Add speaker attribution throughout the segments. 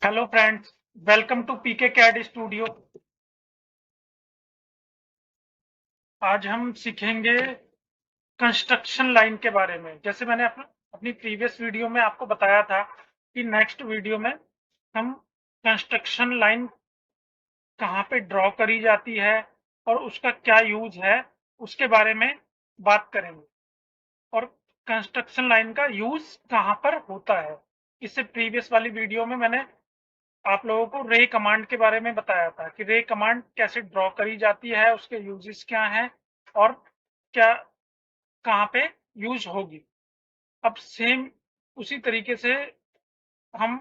Speaker 1: Hello friends, welcome to PK CAD studio. आज हम सीखेंगे कंस्ट्रक्शन लाइन के बारे में। जैसे मैंने अपनी प्रीवियस वीडियो में आपको बताया था कि नेक्स्ट वीडियो में हम कंस्ट्रक्शन लाइन कहाँ पे ड्रॉ करी जाती है और उसका क्या यूज है उसके बारे में बात करेंगे, और कंस्ट्रक्शन लाइन का यूज कहाँ पर होता है। इससे प्रीवियस वाली वीडियो में मैंने आप लोगों को रे कमांड के बारे में बताया था कि रे कमांड कैसे ड्रॉ करी जाती है, उसके यूजेस क्या हैं और क्या कहाँ पे यूज होगी। अब सेम उसी तरीके से हम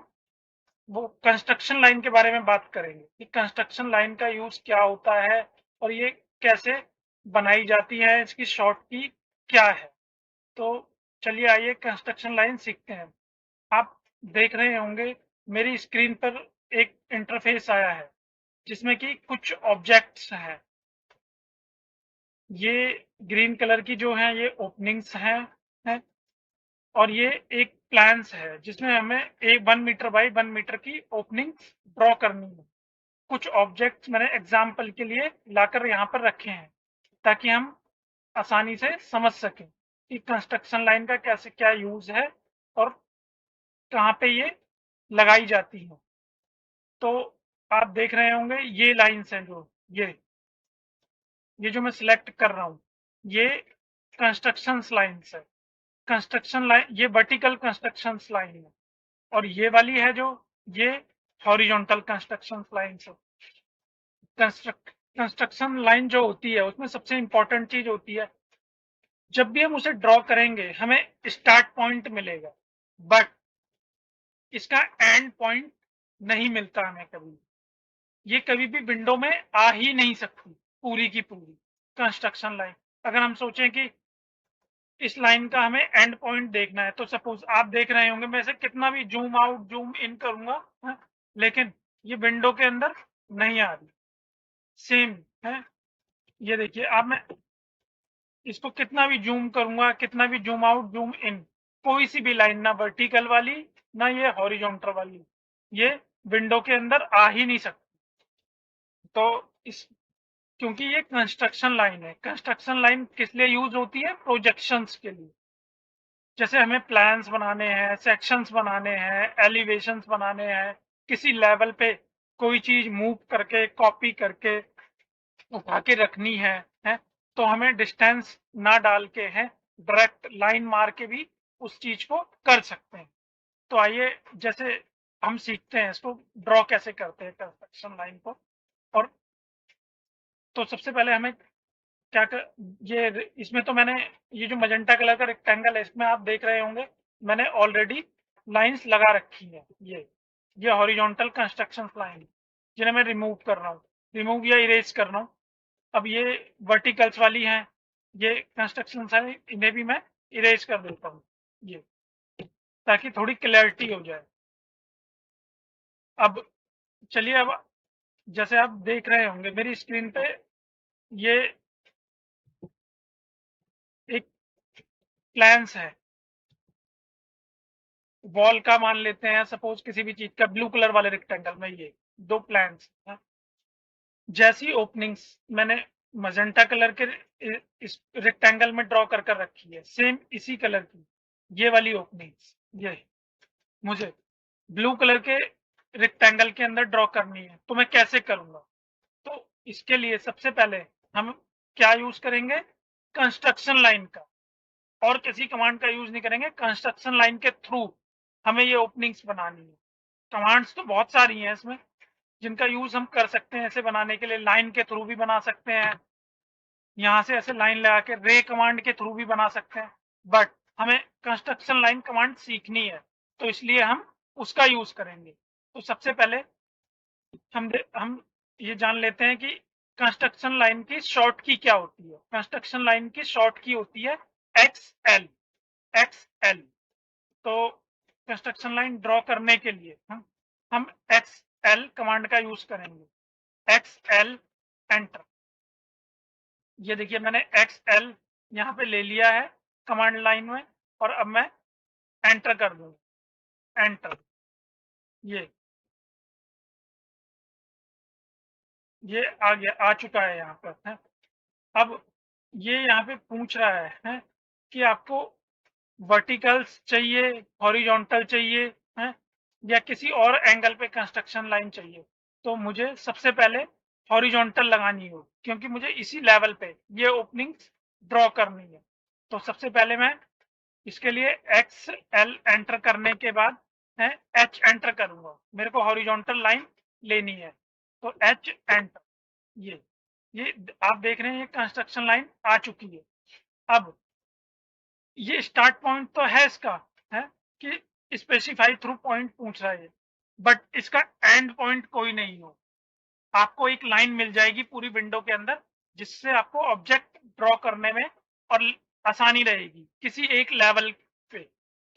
Speaker 1: वो कंस्ट्रक्शन लाइन के बारे में बात करेंगे कि कंस्ट्रक्शन लाइन का यूज क्या होता है और ये कैसे बनाई जाती है, इसकी शॉर्ट की क्या है। तो चलिए आइए कंस्ट्रक्शन लाइन सीखते हैं। आप देख रहे होंगे मेरी स्क्रीन पर एक इंटरफेस आया है जिसमें कि कुछ ऑब्जेक्ट्स हैं। ये ग्रीन कलर की जो है ये ओपनिंग्स हैं और ये एक प्लान्स है जिसमें हमें एक 1 मीटर बाई 1 मीटर की ओपनिंग्स ड्रॉ करनी है। कुछ ऑब्जेक्ट्स मैंने एग्जाम्पल के लिए लाकर यहाँ पर रखे हैं ताकि हम आसानी से समझ सकें कि कंस्ट्रक्शन लाइन का कैसे क्या यूज है और कहाँ पे ये लगाई जाती है। तो आप देख रहे होंगे ये लाइंस हैं जो ये जो मैं सिलेक्ट कर रहा हूँ ये कंस्ट्रक्शन लाइंस है। कंस्ट्रक्शन लाइन ये वर्टिकल कंस्ट्रक्शन लाइन है और ये वाली है जो ये हॉरिजॉन्टल कंस्ट्रक्शन लाइंस है। कंस्ट्रक्शन लाइन जो होती है उसमें सबसे इंपॉर्टेंट चीज होती है, जब भी हम उसे ड्रॉ करेंगे हमें स्टार्ट पॉइंट मिलेगा बट इसका एंड पॉइंट नहीं मिलता हमें कभी। ये कभी भी विंडो में आ ही नहीं सकती पूरी की पूरी कंस्ट्रक्शन लाइन। अगर हम सोचें कि इस लाइन का हमें एंड पॉइंट देखना है तो सपोज आप देख रहे होंगे मैं इसे कितना भी जूम आउट जूम इन करूंगा है, लेकिन ये विंडो के अंदर नहीं आ रही। सेम है, ये देखिए अब मैं इसको कितना भी जूम करूंगा, कितना भी जूम आउट जूम इन, कोई सी भी लाइन, ना वर्टिकल वाली ना ये हॉरिजॉन्टल वाली, ये विंडो के अंदर आ ही नहीं सकती। तो इस क्योंकि ये कंस्ट्रक्शन लाइन है, कंस्ट्रक्शन लाइन किस लिए यूज होती है? प्रोजेक्शंस के लिए। जैसे हमें प्लान्स बनाने हैं, सेक्शंस बनाने हैं, एलिवेशंस बनाने हैं, किसी लेवल पे कोई चीज मूव करके कॉपी करके उठा के रखनी है तो हमें डिस्टेंस ना डाल के है डायरेक्ट लाइन मार के भी उस चीज को कर सकते हैं। तो आइए जैसे हम सीखते हैं इसको ड्रॉ कैसे करते हैं कंस्ट्रक्शन लाइन को। और तो सबसे पहले हमें क्या कर, ये इसमें तो मैंने ये जो मजेंटा कलर का रेक्टेंगल है इसमें आप देख रहे होंगे मैंने ऑलरेडी लाइंस लगा रखी है। ये हॉरिजॉन्टल कंस्ट्रक्शन लाइन जिन्हें मैं रिमूव कर रहा हूँ, रिमूव या इरेज कर रहा हूँ। अब ये वर्टिकल्स वाली हैं, ये कंस्ट्रक्शन है, इन्हें भी मैं इरेज कर देता हूँ ये, ताकि थोड़ी क्लैरिटी हो जाए। अब चलिए अब जैसे आप देख रहे होंगे मेरी स्क्रीन पे ये एक प्लान्स है वॉल का, मान लेते हैं सपोज किसी भी चीज का, ब्लू कलर वाले रेक्टेंगल में ये दो प्लान्स हैं। जैसी ओपनिंग्स मैंने मजेंटा कलर के इस रेक्टेंगल में ड्रॉ कर कर रखी है, सेम इसी कलर की ये वाली ओपनिंग्स ये मुझे ब्लू कलर के रेक्टेंगल के अंदर ड्रॉ करनी है। तो मैं कैसे करूंगा? तो इसके लिए सबसे पहले हम क्या यूज करेंगे? कंस्ट्रक्शन लाइन का, और किसी कमांड का यूज नहीं करेंगे। कंस्ट्रक्शन लाइन के थ्रू हमें ये ओपनिंग्स बनानी है। कमांड्स तो बहुत सारी हैं इसमें जिनका यूज हम कर सकते हैं ऐसे बनाने के लिए। लाइन के थ्रू भी बना सकते हैं, यहाँ से ऐसे लाइन लगा के रे कमांड के थ्रू भी बना सकते हैं, बट हमें कंस्ट्रक्शन लाइन कमांड सीखनी है तो इसलिए हम उसका यूज करेंगे। तो सबसे पहले हम ये जान लेते हैं कि कंस्ट्रक्शन लाइन की शॉर्ट की क्या होती है। कंस्ट्रक्शन लाइन की शॉर्ट की होती है XL। XL। तो कंस्ट्रक्शन लाइन ड्रॉ करने के लिए हम XL कमांड का यूज करेंगे। XL enter. ये देखिए मैंने XL यहाँ पे ले लिया है कमांड लाइन में, और अब मैं एंटर कर दूंगा। एंटर। ये ये आ गया, आ चुका है यहाँ पर है। अब ये यहाँ पे पूछ रहा है कि आपको वर्टिकल्स चाहिए, हॉरिजॉन्टल चाहिए है, या किसी और एंगल पे कंस्ट्रक्शन लाइन चाहिए। तो मुझे सबसे पहले हॉरिजॉन्टल लगानी हो, क्योंकि मुझे इसी लेवल पे ये ओपनिंग्स ड्रॉ करनी है। तो सबसे पहले मैं इसके लिए एक्स एल एंटर करने के बाद है एच एंटर करूंगा, मेरे को हॉरिजॉन्टल लाइन लेनी है। तो एच एंटर, ये आप देख रहे हैं ये कंस्ट्रक्शन लाइन आ चुकी है। अब ये स्टार्ट पॉइंट तो है इसका, है कि स्पेसिफाई थ्रू पॉइंट पूछ रहा है, बट इसका एंड पॉइंट कोई नहीं हो। आपको एक लाइन मिल जाएगी पूरी विंडो के अंदर, जिससे आपको ऑब्जेक्ट ड्रॉ करने में और आसानी रहेगी किसी एक लेवल पे।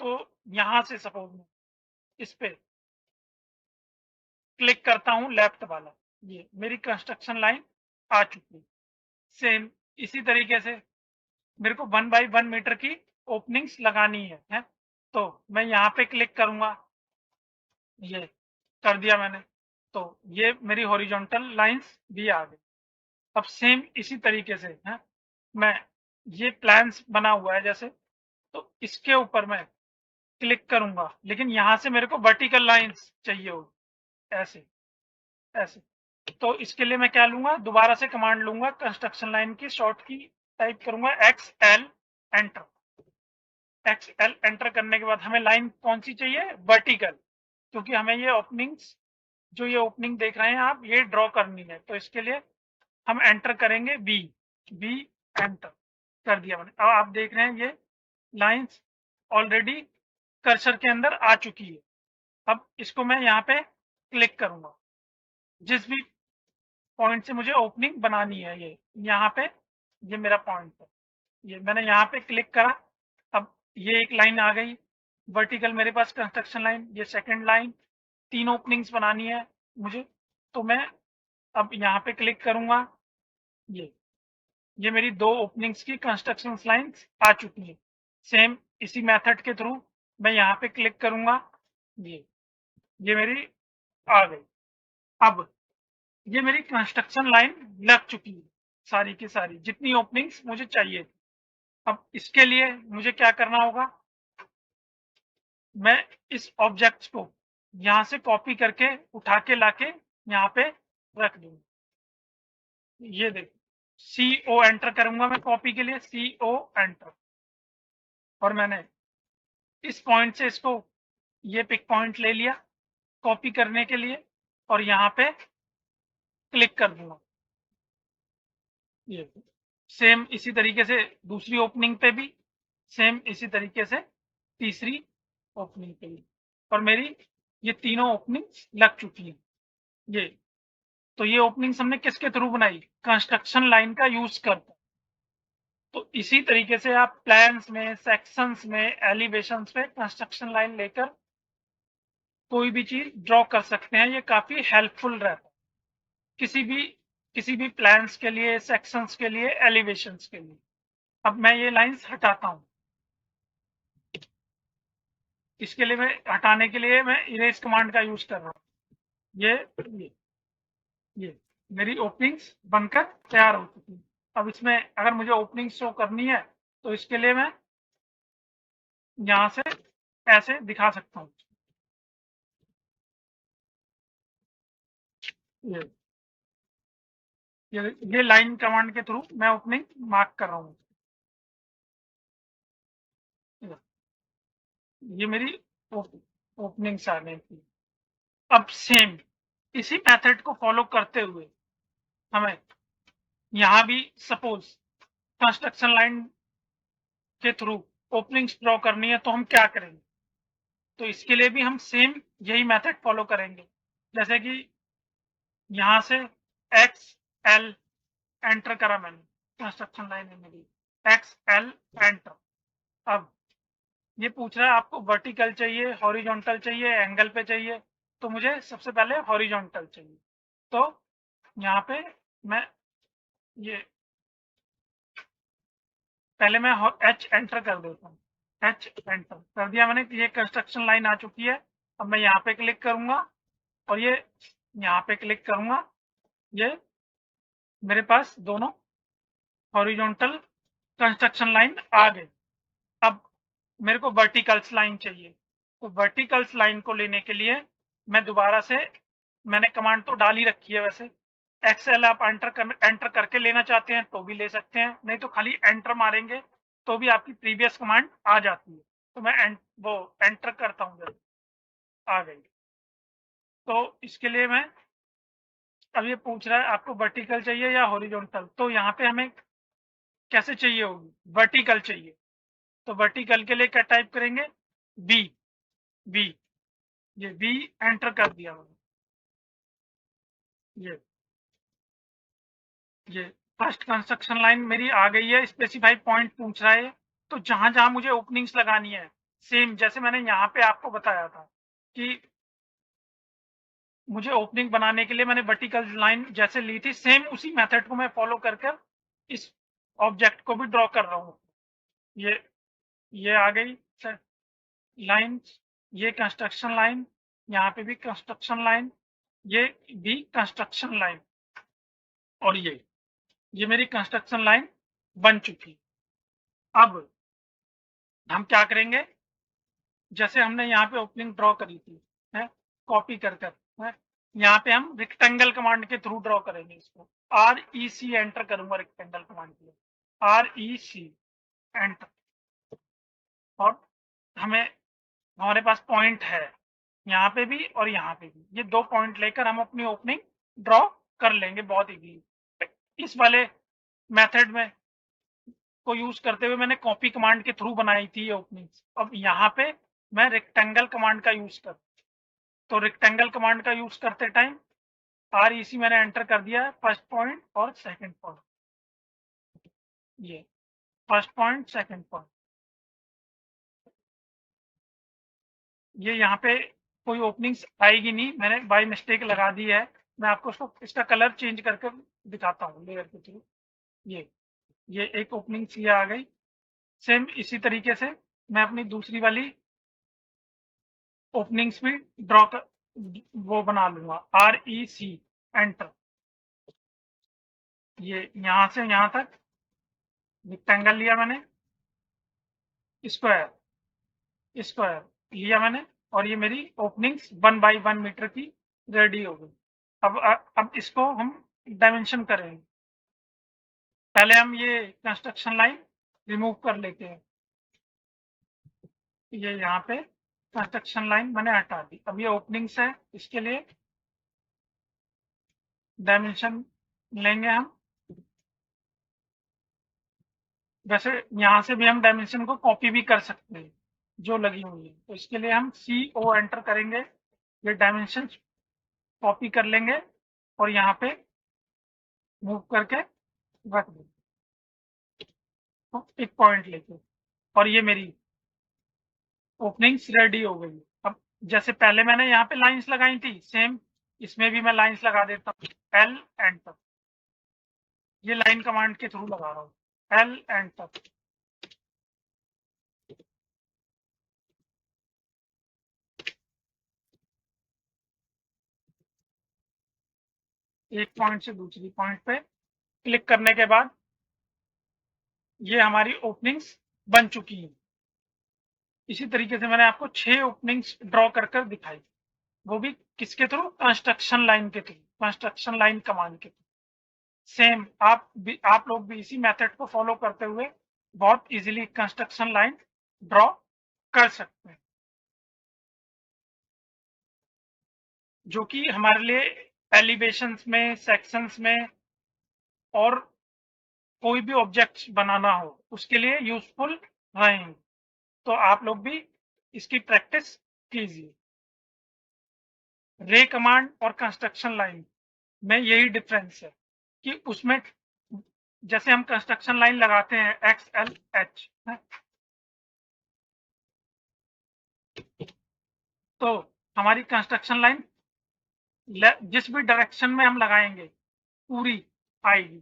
Speaker 1: तो यहां से सपोज मैं इस पे क्लिक करता हूं लेफ्ट वाला, ये मेरी कंस्ट्रक्शन लाइन आ चुकी है। सेम इसी तरीके से मेरे को 1 बाई 1 मीटर की ओपनिंग्स लगानी है। तो मैं यहाँ पे क्लिक करूंगा, ये कर दिया मैंने। तो ये मेरी हॉरिजॉन्टल लाइंस भी आ गई। अब सेम इसी तरीके से है, मैं ये प्लान्स बना हुआ है जैसे, तो इसके ऊपर मैं क्लिक करूंगा, लेकिन यहाँ से मेरे को वर्टिकल लाइंस चाहिए हो, ऐसे ऐसे। तो इसके लिए मैं क्या लूंगा, दोबारा से कमांड लूंगा, कंस्ट्रक्शन लाइन की शॉर्ट की टाइप करूंगा x L enter. X L enter करने के बाद हमें लाइन कौन सी चाहिए, वर्टिकल, क्योंकि हमें ये ओपनिंग्स, जो ये ओपनिंग देख रहे हैं आप, ये ड्रॉ करनी है। तो इसके लिए हम एंटर करेंगे बी, बी एंटर कर दिया मैंने। अब आप देख रहे हैं ये लाइंस ऑलरेडी कर्सर के अंदर आ चुकी है। अब इसको मैं यहाँ पे क्लिक करूंगा, जिस भी पॉइंट से मुझे ओपनिंग बनानी है, ये यहाँ पे, ये मेरा पॉइंट है, ये मैंने यहाँ पे क्लिक करा। अब ये एक लाइन आ गई वर्टिकल मेरे पास कंस्ट्रक्शन लाइन, ये सेकंड लाइन, 3 ओपनिंग्स बनानी है मुझे। तो मैं अब यहाँ पे क्लिक करूंगा, ये मेरी 2 ओपनिंग्स की कंस्ट्रक्शन लाइंस आ चुकी है। सेम इसी मेथड के थ्रू मैं यहाँ पे क्लिक करूंगा, ये मेरी आ गई। अब ये मेरी कंस्ट्रक्शन लाइन लग चुकी है, सारी की सारी जितनी ओपनिंग्स मुझे चाहिए थी। अब इसके लिए मुझे क्या करना होगा, मैं इस ऑब्जेक्ट को यहाँ से कॉपी करके उठा के लाके यहाँ पे रख दूंगा। ये देखो, सी ओ एंटर करूंगा मैं कॉपी के लिए, सी ओ एंटर, और मैंने इस पॉइंट से इसको, ये पिक पॉइंट ले लिया कॉपी करने के लिए, और यहाँ पे क्लिक कर दूंगा। ये सेम इसी तरीके से दूसरी ओपनिंग पे भी, सेम इसी तरीके से तीसरी ओपनिंग पे भी, और मेरी ये तीनों ओपनिंग्स लग चुकी हैं। ये तो ये ओपनिंग्स हमने किसके थ्रू बनाई, कंस्ट्रक्शन लाइन का यूज करके। तो इसी तरीके से आप प्लान्स में, सेक्शंस में, एलिवेशंस में कंस्ट्रक्शन लाइन लेकर कोई भी चीज ड्रॉ कर सकते हैं। ये काफी हेल्पफुल रहता है किसी भी प्लान्स के लिए, सेक्शंस के लिए, एलिवेशंस के लिए। अब मैं ये लाइंस हटाता हूं, इसके लिए मैं हटाने के लिए मैं इरेज कमांड का यूज कर रहा हूँ। ये मेरी ओपनिंग्स बनकर तैयार हो चुकी है। अब इसमें अगर मुझे ओपनिंग शो करनी है, तो इसके लिए मैं यहाँ से ऐसे दिखा सकता हूँ। ये ये लाइन कमांड के थ्रू मैं ओपनिंग मार्क कर रहा हूँ। ये मेरी ओपनिंग्स आ गई थी। अब सेम इसी मेथड को फॉलो करते हुए हमें यहाँ भी सपोज कंस्ट्रक्शन लाइन के थ्रू ओपनिंग्स ड्रॉ करनी है, तो हम क्या करेंगे, तो इसके लिए भी हम सेम यही मेथड फॉलो करेंगे। जैसे कि यहाँ से एक्स एल एंटर करा मैंने, कंस्ट्रक्शन लाइन है मेरी, एक्स एल एंटर। अब ये पूछ रहा है आपको वर्टिकल चाहिए, हॉरिजॉन्टल चाहिए, एंगल पे चाहिए। तो मुझे सबसे पहले हॉरिजॉन्टल चाहिए। तो यहाँ पे मैं ये पहले मैं एच एंटर कर देता हूँ, एच एंटर कर दिया मैंने। ये कंस्ट्रक्शन लाइन आ चुकी है। अब मैं यहाँ पे क्लिक करूंगा, और ये यहाँ पे क्लिक करूंगा, ये मेरे पास दोनों हॉरिजॉन्टल कंस्ट्रक्शन लाइन आ गई। अब मेरे को वर्टिकल्स लाइन चाहिए, तो वर्टिकल्स लाइन को लेने के लिए मैं दोबारा से, मैंने कमांड तो डाल ही रखी है वैसे, एक्सेल आप एंटर करके लेना चाहते हैं तो भी ले सकते हैं, नहीं तो खाली एंटर मारेंगे तो भी आपकी प्रीवियस कमांड आ जाती है। तो मैं वो एंटर करता हूँ जब आ गई। तो इसके लिए मैं, अब ये पूछ रहा है आपको वर्टिकल चाहिए या हॉरिजॉन्टल, तो यहाँ पे हमें कैसे चाहिए होगी, वर्टिकल चाहिए। तो वर्टिकल के लिए क्या टाइप करेंगे, बी, बी, ये बी एंटर कर दिया मैंने। ये फर्स्ट कंस्ट्रक्शन लाइन मेरी आ गई है, स्पेसिफाई पॉइंट पूछ रहा है, तो जहां जहां मुझे ओपनिंग्स लगानी है, सेम जैसे मैंने यहाँ पे आपको बताया था कि मुझे ओपनिंग बनाने के लिए मैंने वर्टिकल लाइन जैसे ली थी, सेम उसी मेथड को मैं फॉलो करके इस ऑब्जेक्ट को भी ड्रॉ कर रहा हूँ। ये ये आ गई लाइन, ये कंस्ट्रक्शन लाइन, यहाँ पे भी कंस्ट्रक्शन लाइन, ये भी कंस्ट्रक्शन लाइन, और ये मेरी कंस्ट्रक्शन लाइन बन चुकी। अब हम क्या करेंगे, जैसे हमने यहाँ पे ओपनिंग ड्रॉ करी थी, है कॉपी कर कर, है यहाँ पे हम रेक्टेंगल कमांड के थ्रू ड्रॉ करेंगे इसको। REC एंटर करूंगा रेक्टेंगल कमांड के लिए, REC एंटर, और हमें, हमारे पास पॉइंट है यहाँ पे भी और यहाँ पे भी, ये 2 पॉइंट लेकर हम अपनी ओपनिंग ड्रॉ कर लेंगे बहुत इजीली। इस वाले मेथड में को यूज करते हुए मैंने कॉपी कमांड के थ्रू बनाई थी ये ओपनिंग। अब यहाँ पे मैं रेक्टेंगल कमांड का यूज कर, तो रेक्टेंगल कमांड का यूज करते टाइम REC मैंने एंटर कर दिया है, फर्स्ट पॉइंट और सेकंड पॉइंट, ये फर्स्ट पॉइंट सेकंड पॉइंट, ये यहाँ पे कोई ओपनिंग्स आएगी नहीं, मैंने बाय मिस्टेक लगा दी है। मैं आपको इसका कलर चेंज करके दिखाता हूँ लेयर के थ्रू। ये एक ओपनिंग ये आ गई, सेम इसी तरीके से मैं अपनी दूसरी वाली ओपनिंग्स भी ड्रॉ कर, वो बना लूंगा। REC एंटर, ये यहाँ से यहाँ तक रेक्टेंगल लिया मैंने, स्क्वायर स्क्वायर लिया मैंने, और ये मेरी ओपनिंग्स 1 बाई 1 मीटर की रेडी हो गई। अब इसको हम डायमेंशन करेंगे। पहले हम ये कंस्ट्रक्शन लाइन रिमूव कर लेते हैं, ये यहाँ पे कंस्ट्रक्शन लाइन मैंने हटा दी। अब ये ओपनिंग्स है, इसके लिए डायमेंशन लेंगे हम। वैसे यहाँ से भी हम डायमेंशन को कॉपी भी कर सकते हैं जो लगी हुई है, तो इसके लिए हम CO एंटर करेंगे, ये डायमेंशन कॉपी कर लेंगे और यहाँ पे मूव करके रख देंगे, तो एक पॉइंट लेके, और ये मेरी ओपनिंग्स रेडी हो गई। अब जैसे पहले मैंने यहाँ पे लाइंस लगाई थी, सेम इसमें भी मैं लाइंस लगा देता हूँ, L एंटर, ये लाइन कमांड के थ्रू लगा रहा हूँ, L एंटर, एक पॉइंट से दूसरी पॉइंट पे क्लिक करने के बाद ये हमारी ओपनिंग्स बन चुकी हैं। इसी तरीके से मैंने आपको 6 ओपनिंग्स ड्रॉ कर कर दिखाई, वो भी किसके थ्रू, कंस्ट्रक्शन लाइन के थ्रू, कंस्ट्रक्शन लाइन कमांड के थ्रू। सेम आप लोग भी इसी मेथड को फॉलो करते हुए बहुत इजीली कंस्ट्रक्शन लाइन ड्रॉ कर सकते हैं, जो कि हमारे लिए एलिवेशंस में, सेक्शंस में, और कोई भी ऑब्जेक्ट बनाना हो उसके लिए यूजफुल रहेंगे। तो आप लोग भी इसकी प्रैक्टिस कीजिए। रे कमांड और कंस्ट्रक्शन लाइन में यही डिफरेंस है कि उसमें जैसे हम कंस्ट्रक्शन लाइन लगाते हैं XLH, तो हमारी कंस्ट्रक्शन लाइन जिस भी डायरेक्शन में हम लगाएंगे पूरी आएगी,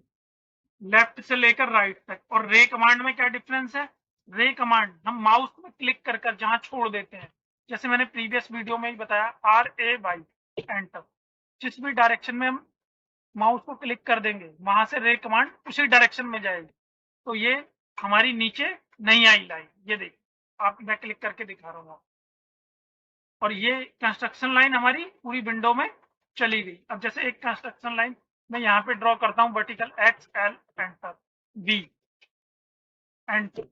Speaker 1: लेफ्ट से लेकर राइट तक। और रे कमांड में क्या डिफरेंस है, रे कमांड हम माउस में क्लिक कर कर जहां छोड़ देते हैं, जैसे मैंने प्रीवियस वीडियो में ही बताया, RA बाई एंटर, जिस भी डायरेक्शन में हम माउस को क्लिक कर देंगे, वहां से रे कमांड उसी डायरेक्शन में जाएगी। तो ये हमारी नीचे नहीं आई लाइन, ये देखिए आप, मैं क्लिक करके दिखा रहा हूँ। और ये कंस्ट्रक्शन लाइन हमारी पूरी विंडो में चली गई। अब जैसे एक कंस्ट्रक्शन लाइन मैं यहाँ पे ड्रॉ करता हूँ, vertical x L enter we enter.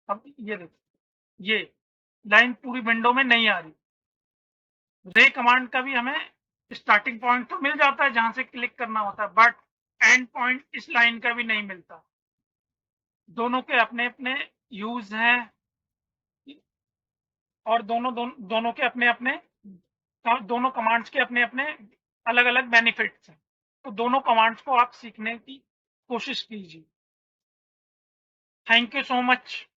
Speaker 1: अब ये देखिए ये लाइन पूरी विंडो में नहीं आ रही। रे कमांड का भी हमें स्टार्टिंग पॉइंट तो मिल जाता है जहां से क्लिक करना होता है, बट एंड पॉइंट इस लाइन का भी नहीं मिलता। दोनों के अपने अपने यूज हैं, और दोनों के अपने अपने, दोनों कमांड्स के अपने अपने अलग अलग बेनिफिट्स हैं। तो दोनों कमांड्स को आप सीखने की कोशिश कीजिए। Thank you so much.